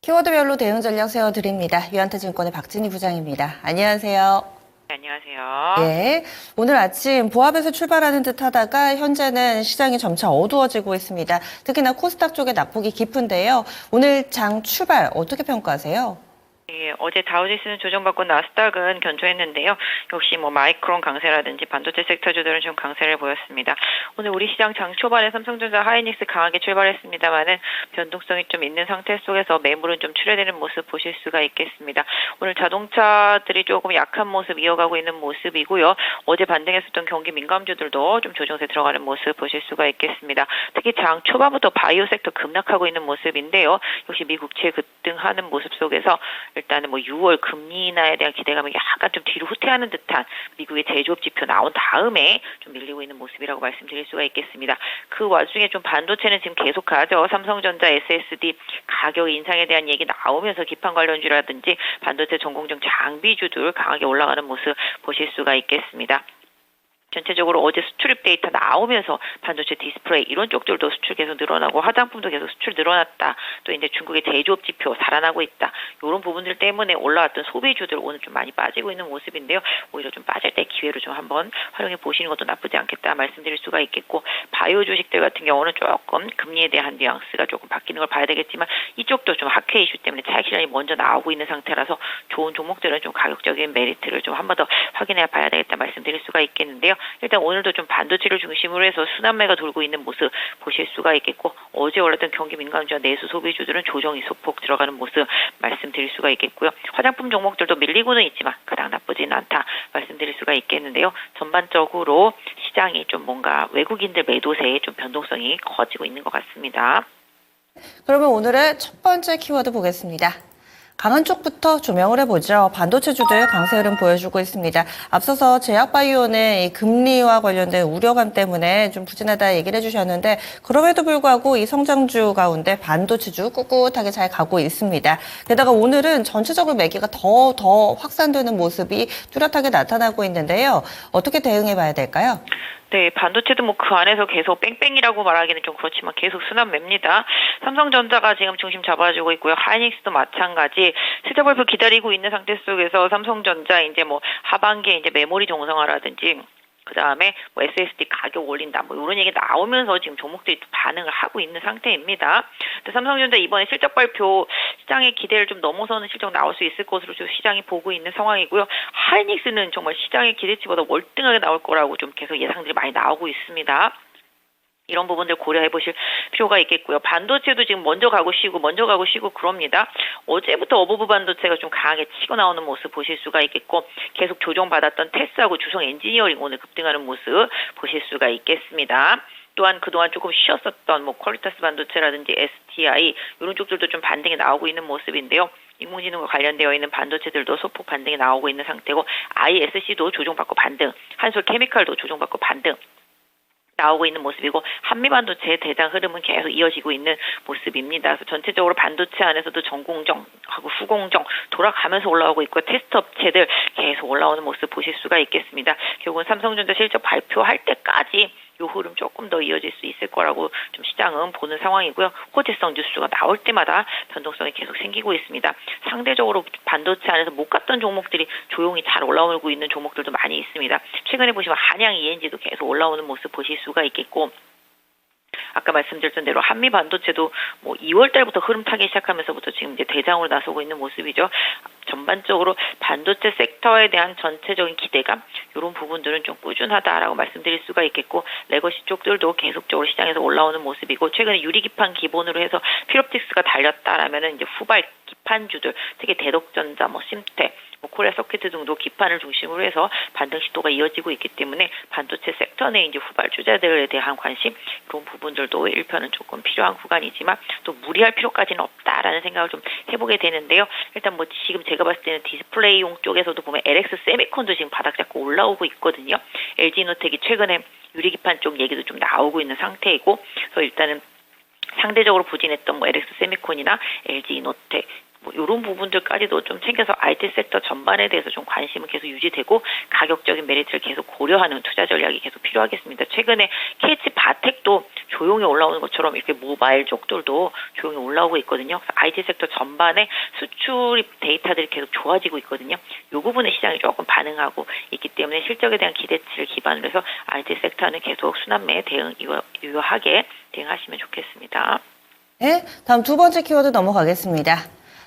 키워드별로 대응 전략 세워드립니다. 유한타증권의 박진희 부장입니다. 안녕하세요. 네, 안녕하세요. 예, 오늘 아침 보합에서 출발하는 듯 하다가 현재는 시장이 점차 어두워지고 있습니다. 특히나 코스닥 쪽에 낙폭이 깊은데요. 오늘 장 출발 어떻게 평가하세요? 예, 어제 다우지수는 조정받고 나스닥은 견조했는데요. 역시 마이크론 강세라든지 반도체 섹터주들은 좀 강세를 보였습니다. 오늘 우리 시장 장 초반에 삼성전자, 하이닉스 강하게 출발했습니다만은 변동성이 좀 있는 상태 속에서 매물은 좀 출회되는 모습 보실 수가 있겠습니다. 오늘 자동차들이 조금 약한 모습 이어가고 있는 모습이고요. 어제 반등했었던 경기 민감주들도 좀 조정세 들어가는 모습 보실 수가 있겠습니다. 특히 장 초반부터 바이오 섹터 급락하고 있는 모습인데요. 역시 미국채 급등하는 모습 속에서 일단은 6월 금리 인하에 대한 기대감이 약간 좀 뒤로 후퇴하는 듯한 미국의 제조업 지표 나온 다음에 좀 밀리고 있는 모습이라고 말씀드릴 수가 있겠습니다. 그 와중에 좀 반도체는 지금 계속 가죠. 삼성전자, SSD 가격 인상에 대한 얘기 나오면서 기판 관련주라든지 반도체 전공정 장비주들 강하게 올라가는 모습 보실 수가 있겠습니다. 전체적으로 어제 수출입 데이터 나오면서 반도체 디스플레이 이런 쪽들도 수출 계속 늘어나고 화장품도 계속 수출 늘어났다. 또 이제 중국의 제조업 지표 살아나고 있다. 이런 부분들 때문에 올라왔던 소비주들 오늘 좀 많이 빠지고 있는 모습인데요. 오히려 좀 빠질 때 기회로 좀 한번 활용해 보시는 것도 나쁘지 않겠다 말씀드릴 수가 있겠고, 바이오 주식들 같은 경우는 조금 금리에 대한 뉘앙스가 조금 바뀌는 걸 봐야 되겠지만 이쪽도 좀 학회 이슈 때문에 차익 실현이 먼저 나오고 있는 상태라서 좋은 종목들은 좀 가격적인 메리트를 좀 한 번 더 확인해 봐야 되겠다 말씀드릴 수가 있겠는데요. 일단 오늘도 좀 반도체를 중심으로 해서 순환매가 돌고 있는 모습 보실 수가 있겠고, 어제 올랐던 경기 민감주와 내수 소비주들은 조정이 소폭 들어가는 모습 말씀드릴 수가 있겠고요. 화장품 종목들도 밀리고는 있지만 그닥 나쁘지는 않다 말씀드릴 수가 있겠는데요. 전반적으로 시장이 좀 뭔가 외국인들 매도세에 좀 변동성이 커지고 있는 것 같습니다. 그러면 오늘의 첫 번째 키워드 보겠습니다. 강한 쪽부터 조명을 해보죠. 반도체주들 강세 흐름 보여주고 있습니다. 앞서서 제약바이오는 이 금리와 관련된 우려감 때문에 좀 부진하다 얘기를 해주셨는데, 그럼에도 불구하고 이 성장주 가운데 반도체주 꿋꿋하게 잘 가고 있습니다. 게다가 오늘은 전체적으로 매기가 더 확산되는 모습이 뚜렷하게 나타나고 있는데요. 어떻게 대응해 봐야 될까요? 네, 반도체도 그 안에서 계속 뺑뺑이라고 말하기는 좀 그렇지만 계속 순환매입니다. 삼성전자가 지금 중심 잡아주고 있고요. 하이닉스도 마찬가지. 실적 발표 기다리고 있는 상태 속에서 삼성전자 이제 하반기에 이제 메모리 정상화라든지 그 다음에 SSD 가격 올린다 이런 얘기 나오면서 지금 종목들이 반응을 하고 있는 상태입니다. 근데 삼성전자 이번에 실적 발표 시장의 기대를 좀 넘어서는 실적 나올 수 있을 것으로 좀 시장이 보고 있는 상황이고요. 하이닉스는 정말 시장의 기대치보다 월등하게 나올 거라고 좀 계속 예상들이 많이 나오고 있습니다. 이런 부분들 고려해 보실 필요가 있겠고요. 반도체도 지금 먼저 가고 쉬고 그럽니다. 어제부터 어버브 반도체가 좀 강하게 치고 나오는 모습 보실 수가 있겠고, 계속 조정받았던 테스하고 주성 엔지니어링 오늘 급등하는 모습 보실 수가 있겠습니다. 또한 그동안 조금 쉬었었던 퀄리타스 반도체라든지 STI 이런 쪽들도 좀 반등이 나오고 있는 모습인데요. 인공지능과 관련되어 있는 반도체들도 소폭 반등이 나오고 있는 상태고, ISC도 조정받고 반등, 한솔 케미칼도 조정받고 반등 나오고 있는 모습이고, 한미반도체의 대장 흐름은 계속 이어지고 있는 모습입니다. 그래서 전체적으로 반도체 안에서도 전공정하고 후공정 돌아가면서 올라오고 있고, 테스트 업체들 계속 올라오는 모습 보실 수가 있겠습니다. 결국은 삼성전자 실적 발표할 때까지 요 흐름 조금 더 이어질 수 있을 거라고 좀 시장은 보는 상황이고요. 호재성 뉴스가 나올 때마다 변동성이 계속 생기고 있습니다. 상대적으로 반도체 안에서 못 갔던 종목들이 조용히 잘 올라오고 있는 종목들도 많이 있습니다. 최근에 보시면 한양 ENG도 계속 올라오는 모습 보실 수가 있겠고, 아까 말씀드렸던 대로 한미 반도체도 2월 달부터 흐름 타기 시작하면서부터 지금 이제 대장으로 나서고 있는 모습이죠. 전반적으로 반도체 섹터에 대한 전체적인 기대감 이런 부분들은 좀 꾸준하다라고 말씀드릴 수가 있겠고, 레거시 쪽들도 계속적으로 시장에서 올라오는 모습이고, 최근에 유리기판 기본으로 해서 필옵틱스가 달렸다라면은 이제 후발 기판주들, 특히 대덕전자, 심텍, 코리아 서킷 등도 기판을 중심으로 해서 반등 시도가 이어지고 있기 때문에 반도체 섹터 내 이제 후발주자들에 대한 관심 이런 부분들도 1편은 조금 필요한 구간이지만 또 무리할 필요까지는 없다라는 생각을 좀 해보게 되는데요. 일단 지금 제가 봤을 때는 디스플레이용 쪽에서도 보면 LX 세미콘도 지금 바닥 잡고 올라오고 있거든요. LG노텍이 최근에 유리기판 쪽 얘기도 좀 나오고 있는 상태이고, 그래서 일단은 상대적으로 부진했던 LX 세미콘이나 LG노텍 뭐 이런 부분들까지도 좀 챙겨서 IT 섹터 전반에 대해서 좀 관심은 계속 유지되고 가격적인 메리트를 계속 고려하는 투자 전략이 계속 필요하겠습니다. 최근에 KH 바텍도 조용히 올라오는 것처럼 이렇게 모바일 쪽들도 조용히 올라오고 있거든요. 그래서 IT 섹터 전반에 수출 데이터들이 계속 좋아지고 있거든요. 이 부분에 시장이 조금 반응하고 있기 때문에 실적에 대한 기대치를 기반으로 해서 IT 섹터는 계속 순환매에 유효하게 대응하시면 좋겠습니다. 네, 다음 두 번째 키워드 넘어가겠습니다.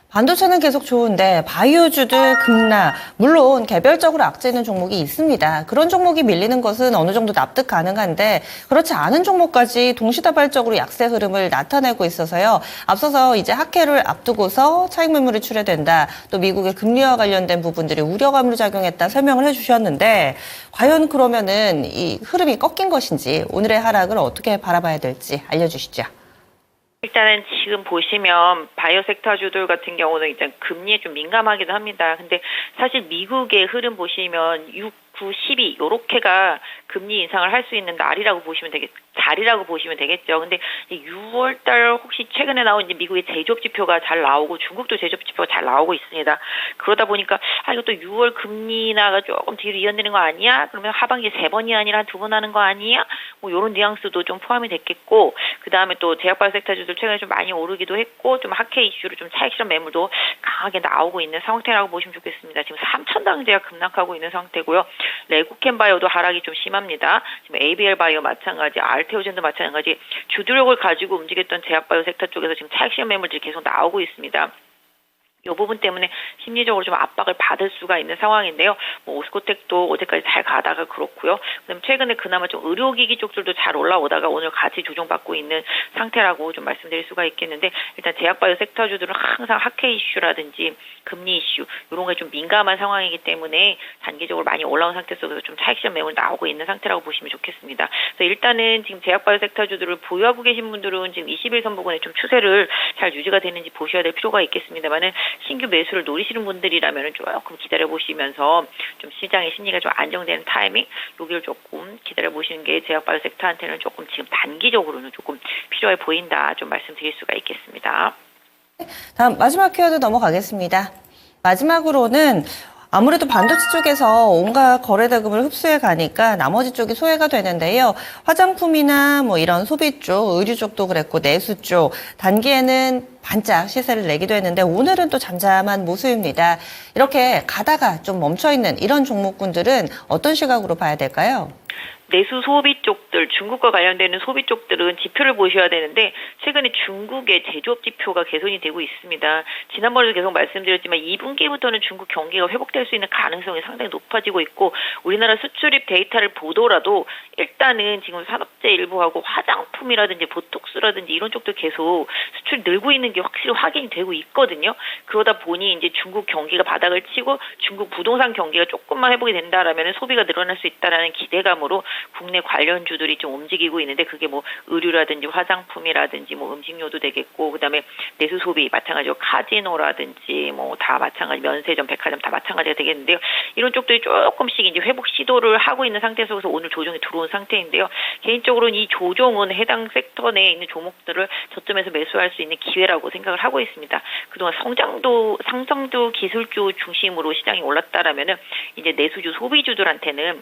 반도체는 계속 좋은데 바이오주들 급락, 물론 개별적으로 악재는 종목이 있습니다. 그런 종목이 밀리는 것은 어느 정도 납득 가능한데 그렇지 않은 종목까지 동시다발적으로 약세 흐름을 나타내고 있어서요. 앞서서 이제 학회를 앞두고서 차익 매물이 출회된다. 또 미국의 금리와 관련된 부분들이 우려감으로 작용했다 설명을 해주셨는데 과연 그러면은 이 흐름이 꺾인 것인지 오늘의 하락을 어떻게 바라봐야 될지 알려주시죠. 일단은 지금 보시면 바이오 섹터주들 같은 경우는 일단 금리에 좀 민감하기도 합니다. 근데 사실 미국의 흐름 보시면 6, 9, 12 요렇게가 금리 인상을 할 수 있는 날이라고 보시면 자리라고 보시면 되겠죠. 근데 6월달 혹시 최근에 나온 이제 미국의 제조업 지표가 잘 나오고 중국도 제조업 지표가 잘 나오고 있습니다. 그러다 보니까 이것도 6월 금리 인하가 조금 뒤로 이어지는 거 아니야? 그러면 하반기에 3번이 아니라 한 2번 하는 거 아니야? 뭐 이런 뉘앙스도 좀 포함이 됐겠고 그 다음에 또 제약바이오 섹터주들 최근에 좀 많이 오르기도 했고 좀 학회 이슈로 좀 차익 실현 매물도 강하게 나오고 있는 상태라고 보시면 좋겠습니다. 지금 3,000당대가 급락하고 있는 상태고요. 레고캠 바이오도 하락이 좀 심합니다. 지금 ABL 바이오 마찬가지, 알테오젠도 마찬가지 주도력을 가지고 움직였던 제약바이오 섹터 쪽에서 지금 차익 실현 매물들이 계속 나오고 있습니다. 이 부분 때문에 심리적으로 좀 압박을 받을 수가 있는 상황인데요. 뭐 오스코텍도 어제까지 잘 가다가 그렇고요. 그다음에 최근에 그나마 좀 의료기기 쪽들도 잘 올라오다가 오늘 같이 조정받고 있는 상태라고 좀 말씀드릴 수가 있겠는데 일단 제약바이오 섹터주들은 항상 학회 이슈라든지 금리 이슈 이런 게 좀 민감한 상황이기 때문에 단기적으로 많이 올라온 상태 속에서 좀 차익 실현 매물 나오고 있는 상태라고 보시면 좋겠습니다. 그래서 일단은 지금 제약바이오 섹터주들을 보유하고 계신 분들은 지금 21선 부근에 좀 추세를 잘 유지가 되는지 보셔야 될 필요가 있겠습니다만은 신규 매수를 노리시는 분들이라면 조금 기다려보시면서 좀 시장의 심리가 좀 안정되는 타이밍 여기를 조금 기다려보시는 게 제약바이오 섹터한테는 조금 지금 단기적으로는 조금 필요해 보인다 좀 말씀드릴 수가 있겠습니다. 다음 마지막 키워드 넘어가겠습니다. 마지막으로는 아무래도 반도체 쪽에서 온갖 거래대금을 흡수해 가니까 나머지 쪽이 소외가 되는데요. 화장품이나 뭐 이런 소비 쪽, 의류 쪽도 그랬고 내수 쪽 단기에는 반짝 시세를 내기도 했는데 오늘은 또 잠잠한 모습입니다. 이렇게 가다가 좀 멈춰있는 이런 종목군들은 어떤 시각으로 봐야 될까요? 내수 소비 쪽들, 중국과 관련되는 소비 쪽들은 지표를 보셔야 되는데 최근에 중국의 제조업 지표가 개선이 되고 있습니다. 지난번에도 계속 말씀드렸지만 2분기부터는 중국 경기가 회복될 수 있는 가능성이 상당히 높아지고 있고 우리나라 수출입 데이터를 보더라도 일단은 지금 산업재 일부하고 화장품이라든지 보톡스라든지 이런 쪽도 계속 수출이 늘고 있는 게 확실히 확인이 되고 있거든요. 그러다 보니 이제 중국 경기가 바닥을 치고 중국 부동산 경기가 조금만 회복이 된다라면 소비가 늘어날 수 있다라는 기대감으로 국내 관련주들이 좀 움직이고 있는데 그게 뭐 의류라든지 화장품이라든지 뭐 음식료도 되겠고 그다음에 내수 소비 마찬가지로 카지노라든지 뭐 다 마찬가지 면세점, 백화점 다 마찬가지가 되겠는데요. 이런 쪽들이 조금씩 이제 회복 시도를 하고 있는 상태 속에서 오늘 조정이 들어온 상태인데요. 개인적으로는 이 조정은 해당 섹터 내에 있는 종목들을 저점에서 매수할 수 있는 기회라고 생각을 하고 있습니다. 그동안 상승주 기술주 중심으로 시장이 올랐다라면은 이제 내수주 소비주들한테는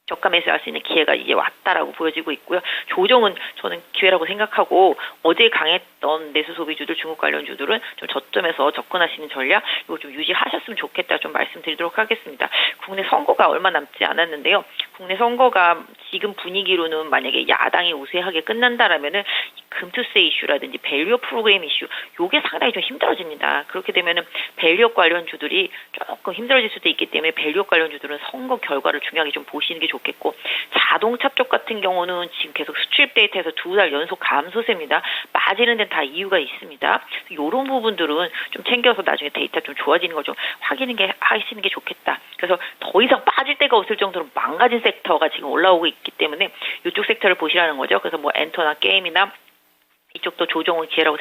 저가 매수할 수 있는 기회가 이제 왔다라고 보여지고 있고요. 조정은 저는 기회라고 생각하고 어제 강했던 내수 소비주들, 중국 관련주들은 좀 저점에서 접근하시는 전략 이거 좀 유지하셨으면 좋겠다 좀 말씀드리도록 하겠습니다. 국내 선거가 얼마 남지 않았는데요. 국내 선거가 지금 분위기로는 만약에 야당이 우세하게 끝난다라면은 금투세 이슈라든지 밸류업 프로그램 이슈 요게 상당히 좀 힘들어집니다. 그렇게 되면은 밸류업 관련주들이 조금 힘들어질 수도 있기 때문에 밸류업 관련주들은 선거 결과를 중요하게 좀 보시는 게 좋겠고 자동차 쪽 같은 경우는 지금 계속 수출입 데이터에서 2달 연속 감소세입니다. 빠지는 데는 다 이유가 있습니다. 이런 부분들은 좀 챙겨서 나중에 데이터 좀 좋아지는 걸 좀 하시는 게 좋겠다. 그래서 더 이상 빠질 데가 없을 정도로 망가진 섹터가 지금 올라오고 있기 때문에 이쪽 섹터를 보시라는 거죠. 그래서 뭐 엔터나 게임이나 이쪽도 조정의 기회라고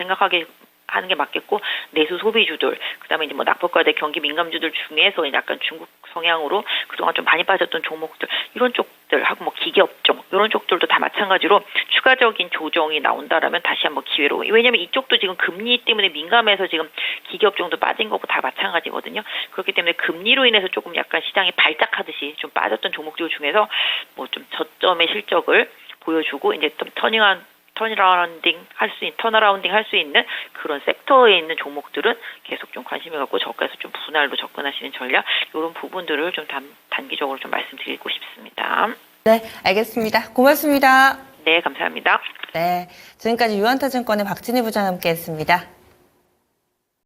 하는 게 맞겠고 내수 소비주들 그다음에 이제 뭐 납법과대 경기 민감주들 중에서 약간 중국 성향으로 그동안 좀 많이 빠졌던 종목들 이런 쪽 종목들하고 뭐 기계업종 이런 쪽들도 다 마찬가지로 추가적인 조정이 나온다라면 다시 한번 기회로. 왜냐하면 이쪽도 지금 금리 때문에 민감해서 지금 기계업종도 빠진 거고 다 마찬가지거든요. 그렇기 때문에 금리로 인해서 조금 약간 시장이 발작하듯이 좀 빠졌던 종목들 중에서 뭐 좀 저점의 실적을 보여주고 이제 좀 턴어라운딩 할 수 있는 그런 섹터에 있는 종목들은 계속 좀 관심을 갖고 저가에서 좀 분할로 접근하시는 전략 이런 부분들을 좀 단기적으로 좀 말씀드리고 싶습니다. 네, 알겠습니다. 고맙습니다. 네, 감사합니다. 네, 지금까지 유한타증권의 박진희 부장 함께했습니다.